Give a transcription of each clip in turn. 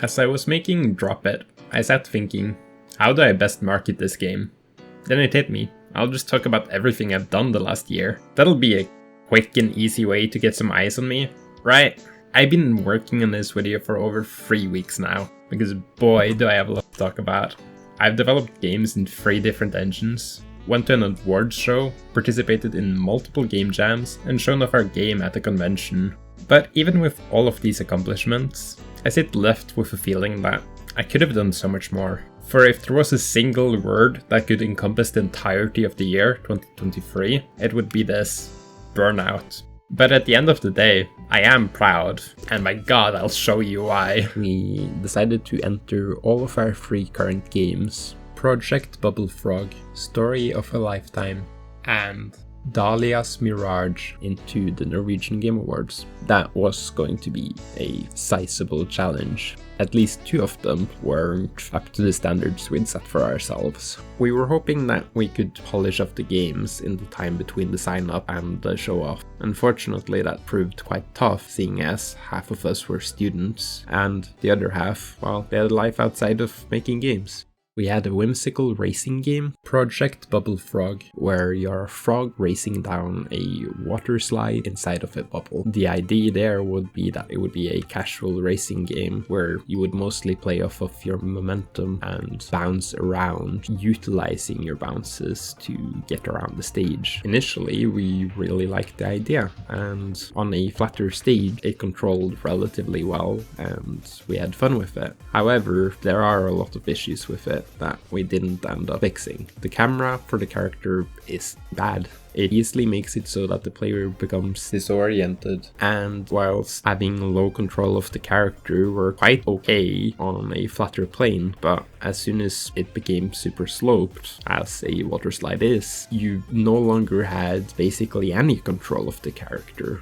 As I was making Drop It, I sat thinking, how do I best market this game? Then it hit me, I'll just talk about everything I've done the last year. That'll be a quick and easy way to get some eyes on me, right? I've been working on this video for over 3 weeks now, because boy do I have a lot to talk about. I've developed games in 3 different engines, went to an awards show, participated in multiple game jams, and shown off our game at a convention. But even with all of these accomplishments, I sit left with a feeling that I could have done so much more. For if there was a single word that could encompass the entirety of the year 2023, it would be this: burnout. But at the end of the day, I am proud, and my god, I'll show you why. We decided to enter all of our 3 current games: Project Bubble Frog, Story of a Lifetime, and Dalia's Mirage into the Norwegian Game Awards. That was going to be a sizable challenge. At least 2 of them weren't up to the standards we'd set for ourselves. We were hoping that we could polish off the games in the time between the sign-up and the show-off. Unfortunately, that proved quite tough, seeing as half of us were students, and the other half, well, they had a life outside of making games. We had a whimsical racing game, Project Bubble Frog, where you're a frog racing down a water slide inside of a bubble. The idea there would be that it would be a casual racing game where you would mostly play off of your momentum and bounce around, utilizing your bounces to get around the stage. Initially, we really liked the idea, and on a flatter stage, it controlled relatively well, and we had fun with it. However, there are a lot of issues with it that we didn't end up fixing. The camera for the character is bad. It easily makes it so that the player becomes disoriented, and whilst having low control of the character, we're quite okay on a flatter plane, but as soon as it became super sloped, as a water slide is, you no longer had basically any control of the character.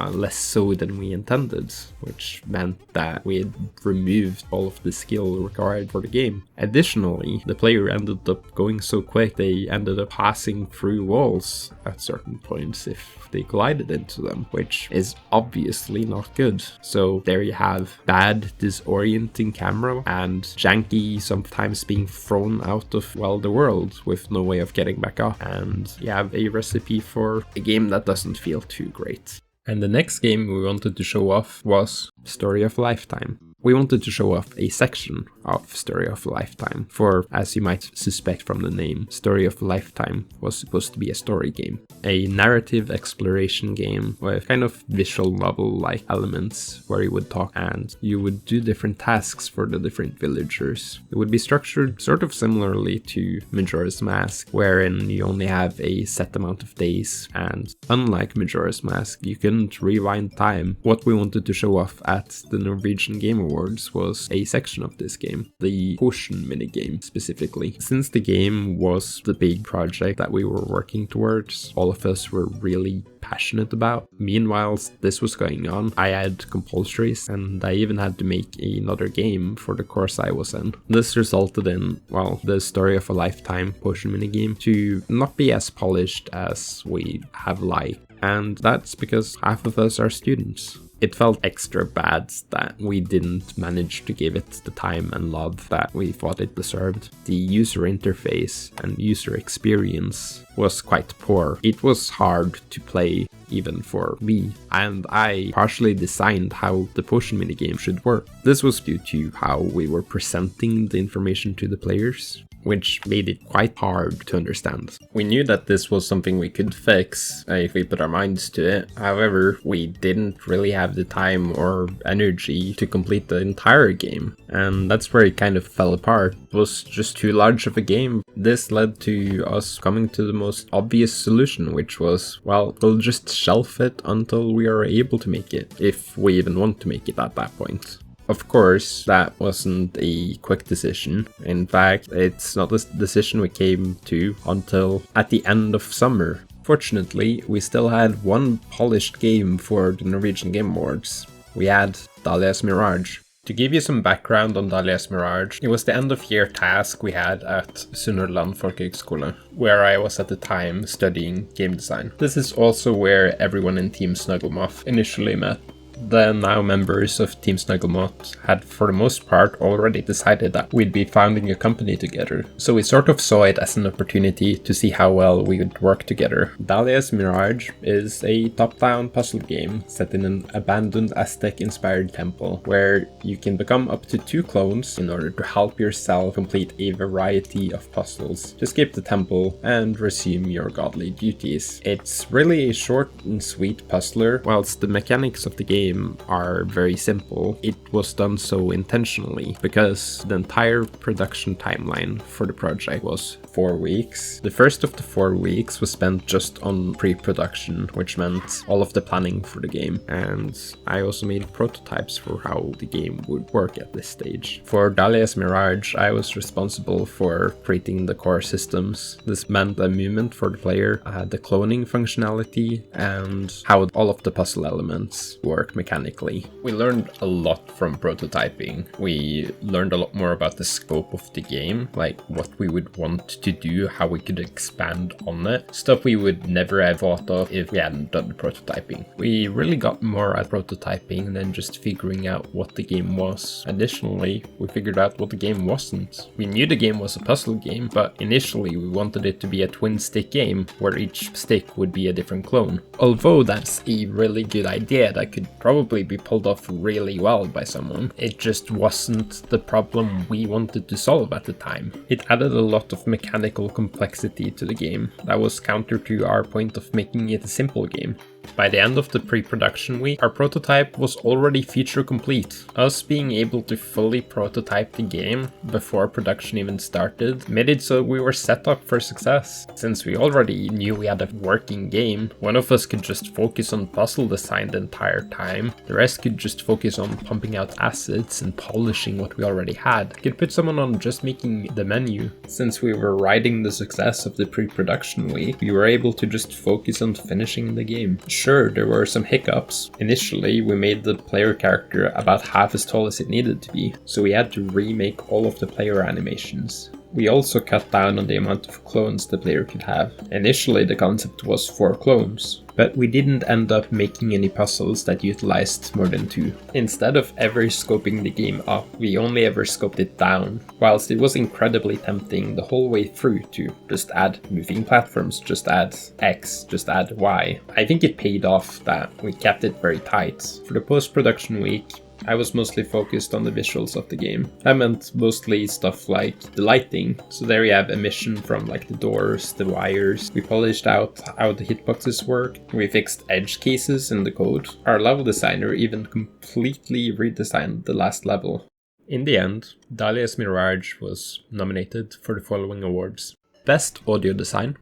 Less so than we intended, which meant that we had removed all of the skill required for the game. Additionally, the player ended up going so quick they ended up passing through walls at certain points if they collided into them, which is obviously not good. So there you have bad, disorienting camera and janky, sometimes being thrown out of, well, the world with no way of getting back up, and you have a recipe for a game that doesn't feel too great. And the next game we wanted to show off was Story of a Lifetime. We wanted to show off a section of Story of a Lifetime, for, as you might suspect from the name, Story of a Lifetime was supposed to be a story game. A narrative exploration game with kind of visual novel-like elements where you would talk and you would do different tasks for the different villagers. It would be structured sort of similarly to Majora's Mask, wherein you only have a set amount of days, and unlike Majora's Mask, you couldn't rewind time. What we wanted to show off at the Norwegian Game Awards was a section of this game, the potion minigame specifically. Since the game was the big project that we were working towards, all of us were really passionate about. Meanwhile, this was going on, I had compulsories, and I even had to make another game for the course I was in. This resulted in, well, the Story of a Lifetime potion minigame to not be as polished as we have liked, and that's because half of us are students. It felt extra bad that we didn't manage to give it the time and love that we thought it deserved. The user interface and user experience was quite poor. It was hard to play, even for me, and I partially designed how the potion minigame should work. This was due to how we were presenting the information to the players, which made it quite hard to understand. We knew that this was something we could fix if we put our minds to it. However, we didn't really have the time or energy to complete the entire game, and that's where it kind of fell apart. It was just too large of a game. This led to us coming to the most obvious solution, which was, well, we'll just shelf it until we are able to make it, if we even want to make it at that point. Of course, that wasn't a quick decision. In fact, it's not a decision we came to until at the end of summer. Fortunately, we still had one polished game for the Norwegian Game Awards. We had Dalia's Mirage. To give you some background on Dalia's Mirage, it was the end of year task we had at Sunnhordland Folkehøgskole, where I was at the time studying game design. This is also where everyone in Team Snugglemuff initially met. The now members of Team Snugglemot had for the most part already decided that we'd be founding a company together, so we sort of saw it as an opportunity to see how well we would work together. Dalia's Mirage is a top-down puzzle game set in an abandoned Aztec-inspired temple, where you can become up to 2 clones in order to help yourself complete a variety of puzzles to escape the temple and resume your godly duties. It's really a short and sweet puzzler. Whilst the mechanics of the game are very simple, it was done so intentionally because the entire production timeline for the project was 4 weeks. The first of the 4 weeks was spent just on pre-production, which meant all of the planning for the game, and I also made prototypes for how the game would work at this stage. For Dalia's Mirage, I was responsible for creating the core systems. This meant a movement for the player, the cloning functionality, and how all of the puzzle elements work mechanically. We learned a lot from prototyping. We learned a lot more about the scope of the game, like what we would want to do, how we could expand on it, stuff we would never have thought of if we hadn't done the prototyping. We really got more at prototyping than just figuring out what the game was. Additionally, we figured out what the game wasn't. We knew the game was a puzzle game, but initially we wanted it to be a twin stick game where each stick would be a different clone. Although that's a really good idea that could probably be pulled off really well by someone, it just wasn't the problem we wanted to solve at the time. It added a lot of mechanical complexity to the game that was counter to our point of making it a simple game. By the end of the pre-production week, our prototype was already feature complete. Us being able to fully prototype the game before production even started made it so we were set up for success. Since we already knew we had a working game, one of us could just focus on puzzle design the entire time, the rest could just focus on pumping out assets and polishing what we already had. Could put someone on just making the menu. Since we were riding the success of the pre-production week, we were able to just focus on finishing the game. Sure, there were some hiccups. Initially, we made the player character about half as tall as it needed to be, so we had to remake all of the player animations. We also cut down on the amount of clones the player could have. Initially, the concept was 4 clones, but we didn't end up making any puzzles that utilized more than 2. Instead of ever scoping the game up, we only ever scoped it down, whilst it was incredibly tempting the whole way through to just add moving platforms, just add X, just add Y. I think it paid off that we kept it very tight. For the post-production week, I was mostly focused on the visuals of the game. I meant mostly stuff like the lighting. So there you have emission from like the doors, the wires. We polished out how the hitboxes work. We fixed edge cases in the code. Our level designer even completely redesigned the last level. In the end, Dalia's Mirage was nominated for the following awards: Best Audio Design,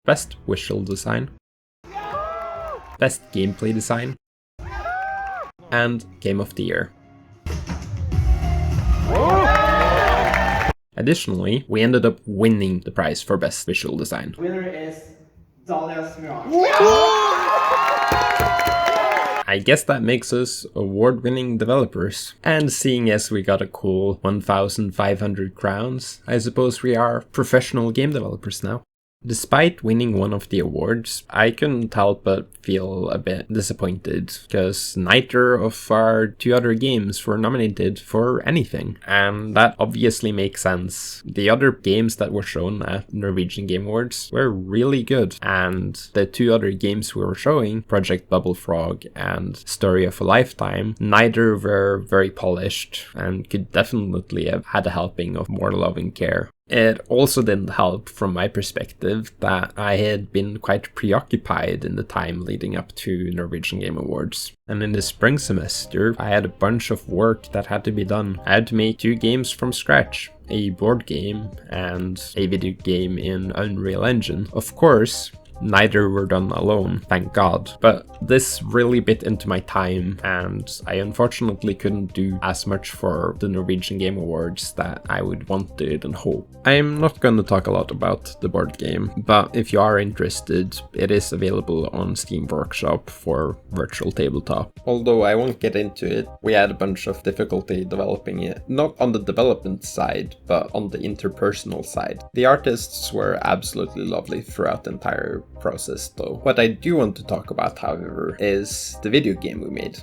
Best Visual Design, Best Gameplay Design, and Game of the Year. Additionally, we ended up winning the prize for Best Visual Design. Winner is Dalia's Mirage. I guess that makes us award-winning developers. And seeing as we got a cool 1,500 crowns, I suppose we are professional game developers now. Despite winning one of the awards, I couldn't help but feel a bit disappointed, because neither of our 2 other games were nominated for anything, and that obviously makes sense. The other games that were shown at Norwegian Game Awards were really good, and the 2 other games we were showing, Project Bubble Frog and Story of a Lifetime, neither were very polished and could definitely have had a helping of more loving care. It also didn't help from my perspective that I had been quite preoccupied in the time leading up to Norwegian Game Awards. And in the spring semester, I had a bunch of work that had to be done. I had to make 2 games from scratch, a board game and a video game in Unreal Engine. Of course, neither were done alone, thank God. But this really bit into my time, and I unfortunately couldn't do as much for the Norwegian Game Awards that I would wanted and hope. I'm not going to talk a lot about the board game, but if you are interested, it is available on Steam Workshop for virtual tabletop. Although I won't get into it, we had a bunch of difficulty developing it, not on the development side, but on the interpersonal side. The artists were absolutely lovely throughout the entire process though. What I do want to talk about, however, is the video game we made.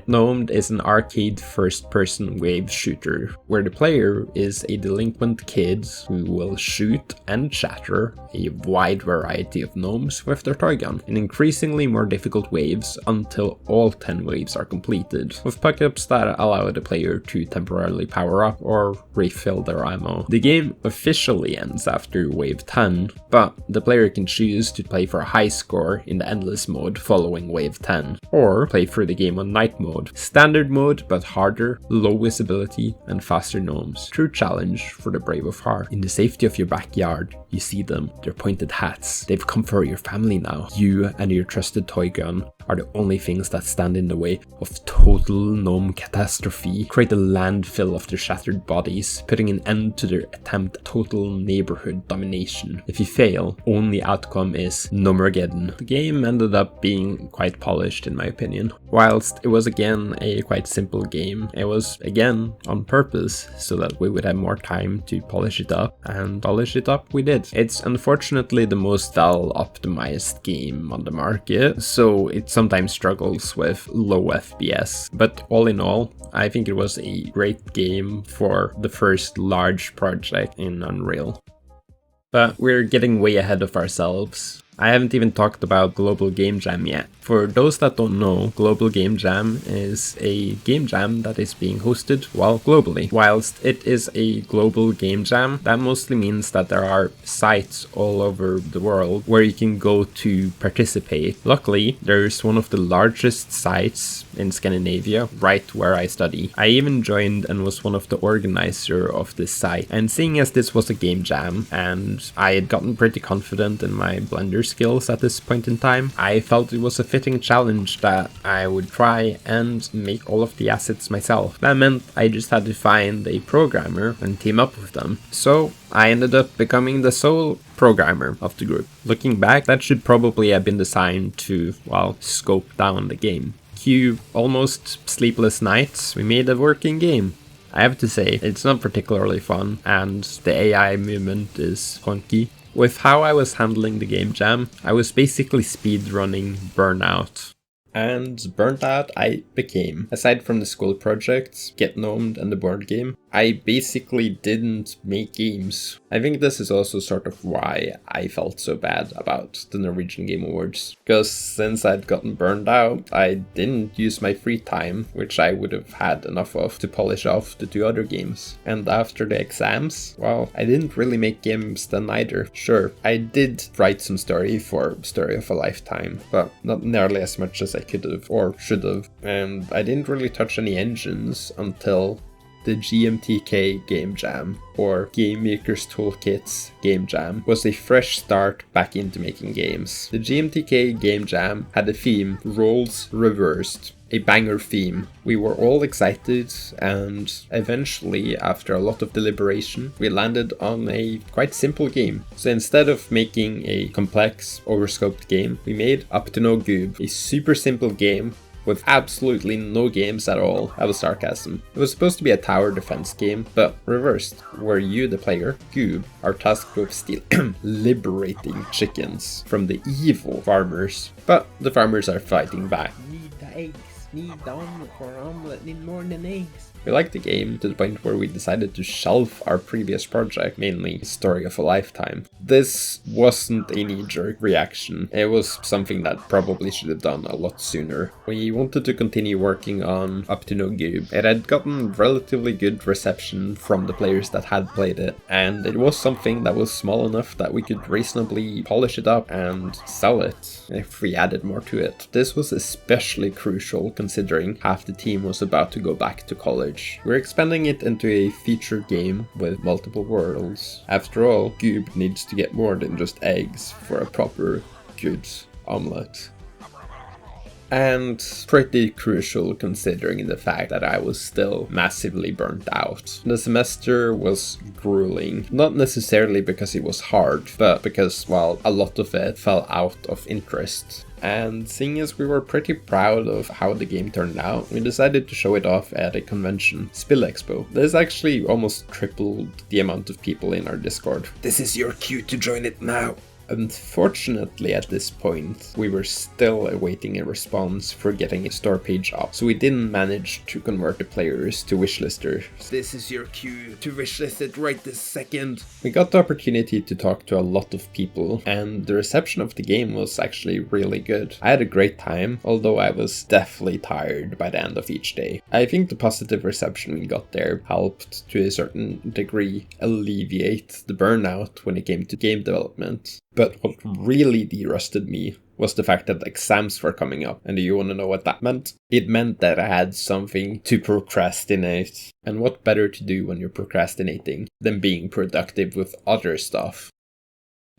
Gnomed is an arcade first-person wave shooter, where the player is a delinquent kid who will shoot and shatter a wide variety of gnomes with their toy gun in increasingly more difficult waves until all 10 waves are completed, with pickups that allow the player to temporarily power up or refill their ammo. The game officially ends after wave 10, but the player can choose to play for a high score in the endless mode following wave 10, or play through the game on night mode. Standard mode, but harder, low visibility, and faster gnomes. True challenge for the brave of heart. In the safety of your backyard, you see them, their pointed hats. They've come for your family now. You and your trusted toy gun are the only things that stand in the way of total gnome catastrophe. Create a landfill of their shattered bodies, putting an end to their attempt at total neighborhood domination. If you fail, only outcome is Gnomergeddon. The game ended up being quite polished in my opinion. Whilst it was again a quite simple game, it was again on purpose so that we would have more time to polish it up, and polish it up we did. It's unfortunately the most well optimized game on the market, so it sometimes struggles with low FPS, but all in all, I think it was a great game for the first large project in Unreal. But we're getting way ahead of ourselves. I haven't even talked about Global Gamejam yet. For those that don't know, Global Gamejam is a game jam that is being hosted, well, globally. Whilst it is a global game jam, that mostly means that there are sites all over the world where you can go to participate. Luckily, there's one of the largest sites in Scandinavia, right where I study. I even joined and was one of the organizer of this site. And seeing as this was a game jam, and I had gotten pretty confident in my Blender skills at this point in time, I felt it was a fitting challenge that I would try and make all of the assets myself. That meant I just had to find a programmer and team up with them. So I ended up becoming the sole programmer of the group. Looking back, that should probably have been designed to, well, scope down the game. Cue almost sleepless nights, we made a working game. I have to say, it's not particularly fun, and the AI movement is funky. With how I was handling the game jam, I was basically speedrunning Burnout. And Burnout I became. Aside from the school projects, Gnomed and the board game, I basically didn't make games. I think this is also sort of why I felt so bad about the Norwegian Game Awards. Because since I'd gotten burned out, I didn't use my free time, which I would have had enough of, to polish off the 2 other games. And after the exams, well, I didn't really make games then either. Sure, I did write some story for Story of a Lifetime, but not nearly as much as I could have or should have. And I didn't really touch any engines until the GMTK Gamejam, or Game Maker's Toolkit's Gamejam, was a fresh start back into making games. The GMTK Gamejam had a theme, Roles Reversed, a banger theme. We were all excited, and eventually, after a lot of deliberation, we landed on a quite simple game. So instead of making a complex, overscoped game, we made Up to No Goob, a super simple game with absolutely no games at all. That was sarcasm. It was supposed to be a tower defense game, but reversed, where you, the player, Goob, are tasked with liberating chickens from the evil farmers. But the farmers are fighting back. Need the eggs. Need the omelet for omelet. Need more than eggs. We liked the game to the point where we decided to shelve our previous project, mainly Story of a Lifetime. This wasn't a knee-jerk reaction. It was something that probably should have done a lot sooner. We wanted to continue working on Up to No Goob. It had gotten relatively good reception from the players that had played it, and it was something that was small enough that we could reasonably polish it up and sell it if we added more to it. This was especially crucial considering half the team was about to go back to college. We're expanding it into a feature game with multiple worlds. After all, Goob needs to get more than just eggs for a proper good omelette. And pretty crucial considering the fact that I was still massively burnt out. The semester was grueling, not necessarily because it was hard, but because, well, a lot of it fell out of interest. And seeing as we were pretty proud of how the game turned out, we decided to show it off at a convention, Spill Expo. There's actually almost tripled the amount of people in our Discord. This is your cue to join it now. Unfortunately, at this point, we were still awaiting a response for getting a store page up, so we didn't manage to convert the players to wishlisters. This is your cue to wishlist it right this second. We got the opportunity to talk to a lot of people, and the reception of the game was actually really good. I had a great time, although I was definitely tired by the end of each day. I think the positive reception we got there helped to a certain degree alleviate the burnout when it came to game development. But what really de-rusted me was the fact that exams were coming up. And do you want to know what that meant? It meant that I had something to procrastinate. And what better to do when you're procrastinating than being productive with other stuff?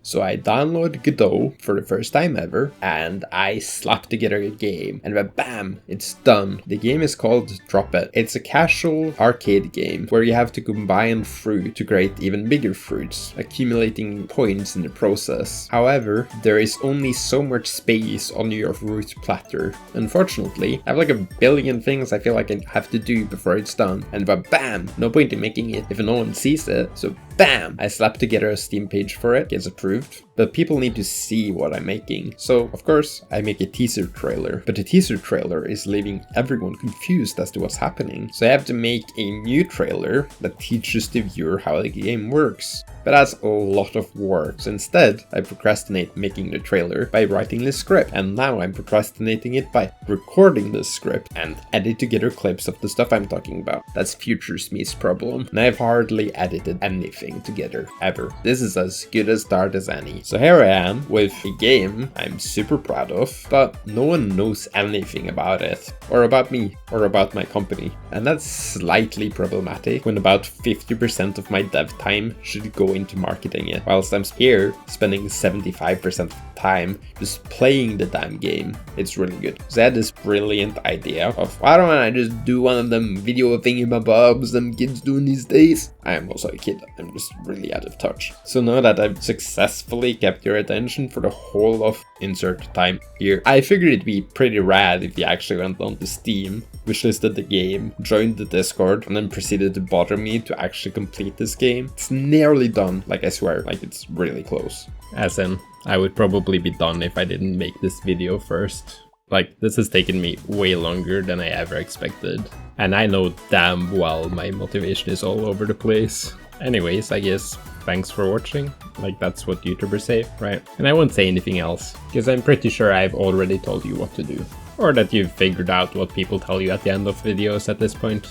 So I downloaded Godot for the first time ever, and I slapped together a game, and bam, it's done. The game is called Drop It. It's a casual arcade game where you have to combine fruit to create even bigger fruits, accumulating points in the process. However, there is only so much space on your fruit platter. Unfortunately, I have like a billion things I feel like I have to do before it's done, and bam, no point in making it if no one sees it, so bam! I slapped together a Steam page for it, gets approved, but people need to see what I'm making. So, of course, I make a teaser trailer, but the teaser trailer is leaving everyone confused as to what's happening. So I have to make a new trailer that teaches the viewer how the game works. But that's a lot of work, so instead I procrastinate making the trailer by writing the script, and now I'm procrastinating it by recording the script and edit together clips of the stuff I'm talking about. That's future me's problem, and I've hardly edited anything together ever. This is as good a start as any. So here I am with a game I'm super proud of, but no one knows anything about it, or about me, or about my company. And that's slightly problematic when about 50% of my dev time should go into marketing it, whilst I'm here spending 75% of the time just playing the damn game. It's really good. So I had this brilliant idea of, why don't I just do one of them video thingamabobs them kids doing these days? I am also a kid, I'm just really out of touch. So now that I've successfully kept your attention for the whole of insert time here, I figured it'd be pretty rad if you actually went on to Steam, wishlisted the game, joined the Discord, and then proceeded to bother me to actually complete this game. It's nearly done, like I swear, like it's really close. As in, I would probably be done if I didn't make this video first. Like, this has taken me way longer than I ever expected. And I know damn well my motivation is all over the place. Anyways, I guess thanks for watching. Like, that's what YouTubers say, right? And I won't say anything else, because I'm pretty sure I've already told you what to do. Or that you've figured out what people tell you at the end of videos at this point.